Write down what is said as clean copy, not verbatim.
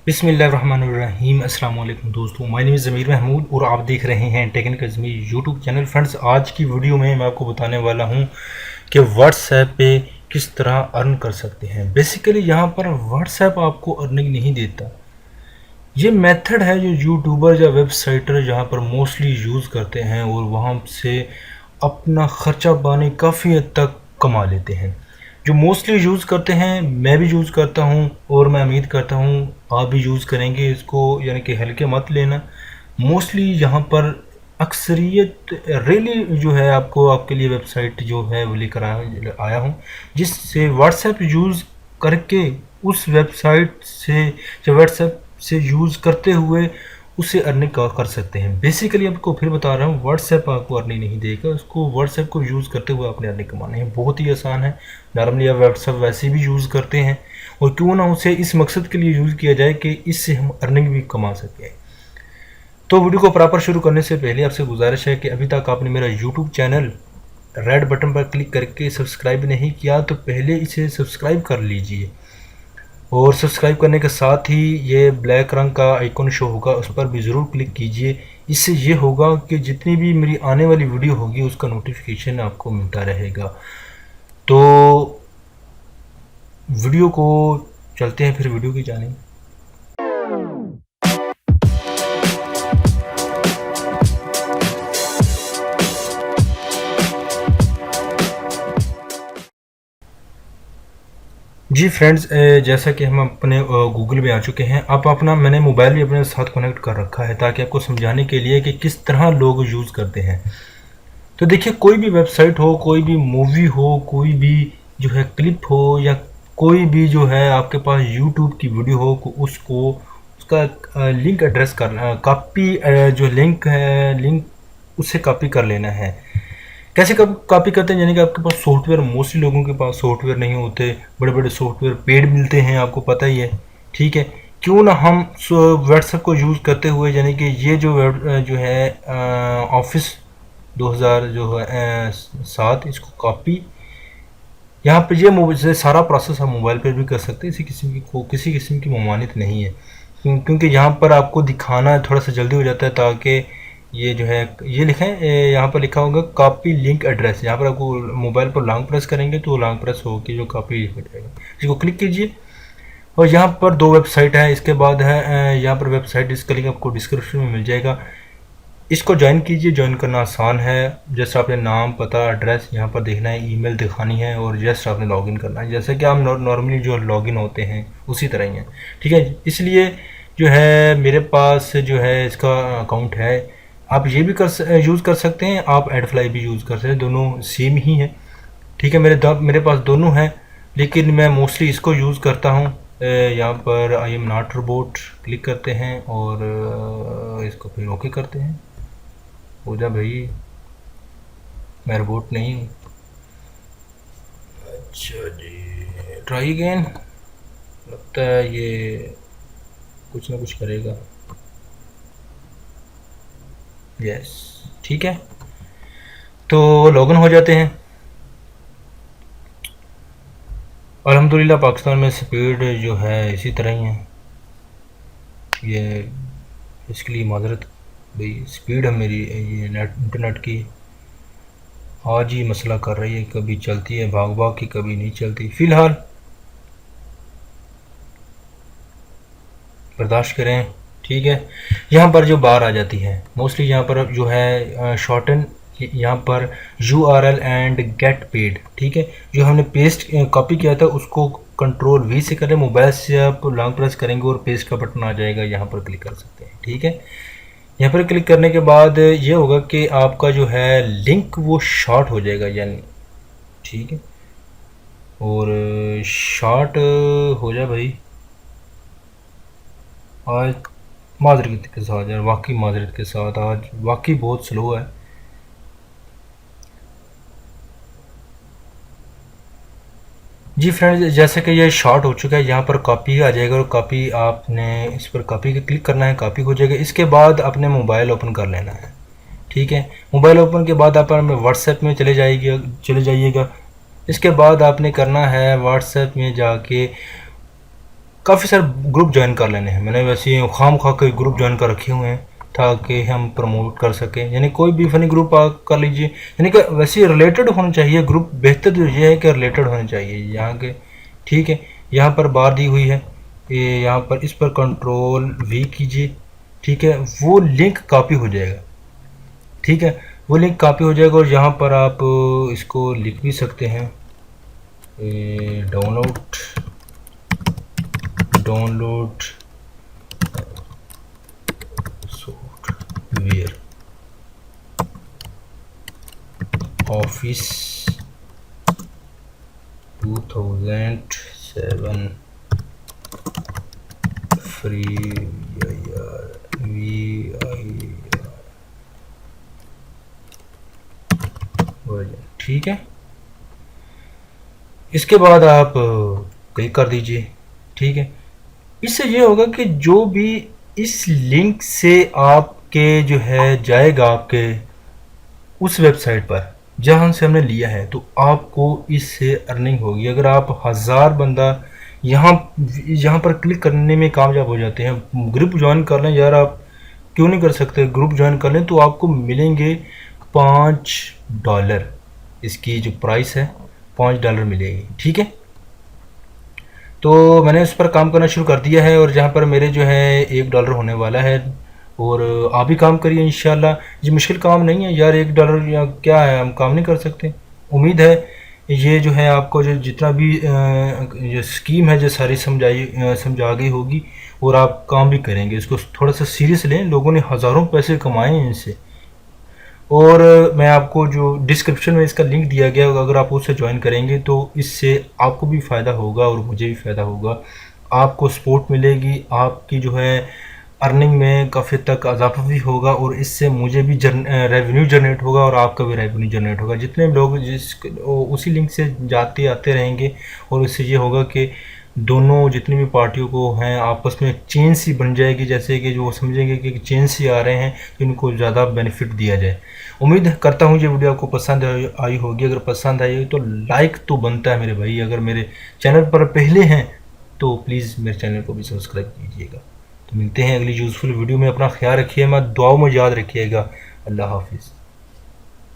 बिस्मिल्लाहिर्रहमानिर्रहीम। अस्सलाम वालेकुम दोस्तों, माय नेम इज़ ज़मीर महमूद और आप देख रहे हैं टेक्निकल ज़मीर यूट्यूब चैनल। फ्रेंड्स, आज की वीडियो में मैं आपको बताने वाला हूं कि व्हाट्सएप पे किस तरह अर्न कर सकते हैं। बेसिकली यहाँ पर व्हाट्सएप आपको अर्निंग नहीं देता। ये मेथड है जो यूट्यूबर या वेबसाइटर जहाँ पर मोस्टली यूज़ करते हैं और वहाँ से अपना ख़र्चा पानी काफ़ी हद तक कमा लेते हैं। जो मोस्टली यूज़ करते हैं, मैं भी यूज़ करता हूँ और मैं उम्मीद करता हूँ आप भी यूज़ करेंगे इसको, यानी कि हल्के मत लेना। मोस्टली यहाँ पर अक्सरियत रियली जो है आपको आपके लिए वेबसाइट जो है वो लेकर आया हूँ, जिससे व्हाट्सएप यूज़ करके उस वेबसाइट से या व्हाट्सएप से यूज़ करते हुए उसे अर्निंग कर सकते हैं। बेसिकली आपको फिर बता रहा हूँ, व्हाट्सएप आपको अर्निंग नहीं देगा, उसको व्हाट्सएप को यूज़ करते हुए आपने अर्निंग कमानी है। बहुत ही आसान है। नॉर्मली आप व्हाट्सएप वैसे भी यूज़ करते हैं और क्यों ना उसे इस मकसद के लिए यूज़ किया जाए कि इससे हम अर्निंग भी कमा सकें। तो वीडियो को प्रॉपर शुरू करने से पहले आपसे गुजारिश है कि अभी तक आपने मेरा यूट्यूब चैनल रेड बटन पर क्लिक करके सब्सक्राइब नहीं किया तो पहले इसे सब्सक्राइब कर लीजिए और सब्सक्राइब करने के साथ ही ये ब्लैक रंग का आइकन शो होगा, उस पर भी ज़रूर क्लिक कीजिए। इससे ये होगा कि जितनी भी मेरी आने वाली वीडियो होगी उसका नोटिफिकेशन आपको मिलता रहेगा। तो वीडियो को चलते हैं फिर वीडियो की जानिब। जी फ्रेंड्स, जैसा कि हम अपने गूगल में आ चुके हैं। आप अपना मैंने मोबाइल भी अपने साथ कनेक्ट कर रखा है ताकि आपको समझाने के लिए कि किस तरह लोग यूज़ करते हैं। तो देखिए, कोई भी वेबसाइट हो, कोई भी मूवी हो, कोई भी जो है क्लिप हो, या कोई भी जो है आपके पास यूट्यूब की वीडियो हो, उसको उसका लिंक एड्रेस करना, कॉपी जो लिंक है, लिंक उससे कॉपी कर लेना है। कैसे कॉपी करते हैं, यानी कि आपके पास सॉफ्टवेयर, मोस्टली लोगों के पास सॉफ्टवेयर नहीं होते। बड़े बड़े सॉफ्टवेयर पेड मिलते हैं, आपको पता ही है। ठीक है, क्यों ना हम व्हाट्सएप को यूज़ करते हुए, यानी कि ये जो है ऑफिस 2000 जो है 7, इसको कॉपी यहाँ पे ये मोबाइल से सारा प्रोसेस हम मोबाइल पर भी कर सकते हैं। किसी किस्म की ममानियत नहीं है, क्योंकि यहाँ पर आपको दिखाना थोड़ा सा जल्दी हो जाता है ताकि ये जो है ये लिखें, यहाँ पर लिखा होगा कॉपी लिंक एड्रेस। यहाँ पर आपको मोबाइल पर लॉन्ग प्रेस करेंगे तो लॉन्ग प्रेस होकर जो कॉपी हो जाएगा, इसको क्लिक कीजिए। और यहाँ पर 2 वेबसाइट है, इसके बाद है यहाँ पर वेबसाइट, इसका लिंक आपको डिस्क्रिप्शन में मिल जाएगा। इसको ज्वाइन कीजिए। ज्वाइन करना आसान है, जैसे आपने नाम, पता, एड्रेस यहाँ पर देखना है, ईमेल दिखानी है और जस्ट आपने लॉगिन करना है, जैसे कि आप नॉर्मली जो लॉगिन होते हैं उसी तरह ही है। ठीक है, इसलिए जो है मेरे पास जो है इसका अकाउंट है। आप ये भी यूज़ कर सकते हैं, आप एडफ्लाई भी यूज़ कर सकते हैं, दोनों सेम ही है। ठीक है, मेरे पास दोनों हैं, लेकिन मैं मोस्टली इसको यूज़ करता हूँ। यहाँ पर I am not robot click करते हैं और इसको फिर ओके करते हैं। हो जा भाई, मैं रोबोट नहीं हूँ। अच्छा जी, ट्राई अगेन। लगता है ये कुछ ना कुछ करेगा। यस, ठीक है, तो लॉगिन हो जाते हैं। अल्हम्दुलिल्लाह पाकिस्तान में स्पीड जो है इसी तरह ही है। ये इसके लिए माजरत भाई, स्पीड है मेरी ये इंटरनेट की आज ही मसला कर रही है, कभी चलती है भाग भाग की, कभी नहीं चलती। फ़िलहाल बर्दाश्त करें। ठीक है, यहाँ पर जो बार आ जाती है मोस्टली, यहाँ पर जो है शॉर्टन, यहाँ पर URL एंड गेट पेड। ठीक है, जो हमने पेस्ट कॉपी किया था उसको कंट्रोल V से करें, मोबाइल से आप लॉन्ग प्रेस करेंगे और पेस्ट का बटन आ जाएगा, यहाँ पर क्लिक कर सकते हैं। ठीक है, यहाँ पर क्लिक करने के बाद ये होगा कि आपका जो है लिंक वो शॉर्ट हो जाएगा, यानी ठीक है, और शॉर्ट हो जाए भाई। आज माजरत के साथ यार, वाकई माजरत के साथ आज वाकई बहुत स्लो है। जी फ्रेंड्स, जैसे कि ये शॉर्ट हो चुका है, यहाँ पर कॉपी आ जाएगा और कॉपी आपने इस पर कॉपी का क्लिक करना है, कॉपी हो जाएगा। इसके बाद अपने मोबाइल ओपन कर लेना है। ठीक है, मोबाइल ओपन के बाद आप व्हाट्सएप में चले जाइएगा। इसके बाद आपने करना है व्हाट्सएप में जाके काफ़ी सारे ग्रुप ज्वाइन कर लेने हैं। मैंने वैसे ही खाम खा के ग्रुप ज्वाइन कर रखे हुए हैं ताकि हम प्रमोट कर सकें। यानी कोई भी फ़नी ग्रुप आप कर लीजिए, यानी कि वैसे रिलेटेड होना चाहिए ग्रुप। बेहतर तो ये है कि रिलेटेड होने चाहिए यहाँ के। ठीक है, यहाँ पर बार दी हुई है, ये यहाँ पर इस पर कंट्रोल वी कीजिए। ठीक है, वो लिंक कॉपी हो जाएगा। ठीक है, वो लिंक कॉपी हो जाएगा और यहाँ पर आप इसको लिख भी सकते हैं, download software office 2007 free version. ठीक है, इसके बाद आप क्लिक कर दीजिए। ठीक है, इससे ये होगा कि जो भी इस लिंक से आपके जो है जाएगा आपके उस वेबसाइट पर जहाँ से हमने लिया है, तो आपको इससे अर्निंग होगी। अगर आप 1000 बंदा यहाँ यहाँ पर क्लिक करने में कामयाब हो जाते हैं, ग्रुप ज्वाइन कर लें यार, आप क्यों नहीं कर सकते, ग्रुप ज्वाइन कर लें तो आपको मिलेंगे $5। इसकी जो प्राइस है $5 मिलेगी। ठीक है, तो मैंने उस पर काम करना शुरू कर दिया है और जहाँ पर मेरे जो है $1 होने वाला है। और आप भी काम करिए इंशाल्लाह। ये मुश्किल काम नहीं है यार, $1 या क्या है, हम काम नहीं कर सकते। उम्मीद है ये जो है आपको जो जितना भी ये स्कीम है जो सारी समझा गई होगी और आप काम भी करेंगे। इसको थोड़ा सा सीरियस लें, लोगों ने हज़ारों पैसे कमाए हैं इनसे। और मैं आपको जो डिस्क्रिप्शन में इसका लिंक दिया गया होगा, अगर आप उससे ज्वाइन करेंगे तो इससे आपको भी फ़ायदा होगा और मुझे भी फ़ायदा होगा। आपको सपोर्ट मिलेगी, आपकी जो है अर्निंग में काफ़ी तक इजाफा भी होगा और इससे मुझे भी रेवेन्यू जनरेट होगा और आपका भी रेवेन्यू जनरेट होगा। जितने लोग उसी लिंक से जाते आते रहेंगे और इससे ये होगा कि दोनों जितनी भी पार्टियों को हैं आपस में चेन सी बन जाएगी, जैसे कि जो समझेंगे कि चेन सी आ रहे हैं तो इनको ज़्यादा बेनिफिट दिया जाए। उम्मीद करता हूँ ये वीडियो आपको पसंद आई होगी। अगर पसंद आई तो लाइक तो बनता है मेरे भाई। अगर मेरे चैनल पर पहले हैं तो प्लीज़ मेरे चैनल को भी सब्सक्राइब कीजिएगा। तो मिलते हैं अगली यूज़फुल वीडियो में। अपना ख्याल रखिए, मैं दुआओं में याद रखिएगा। अल्लाह हाफिज़।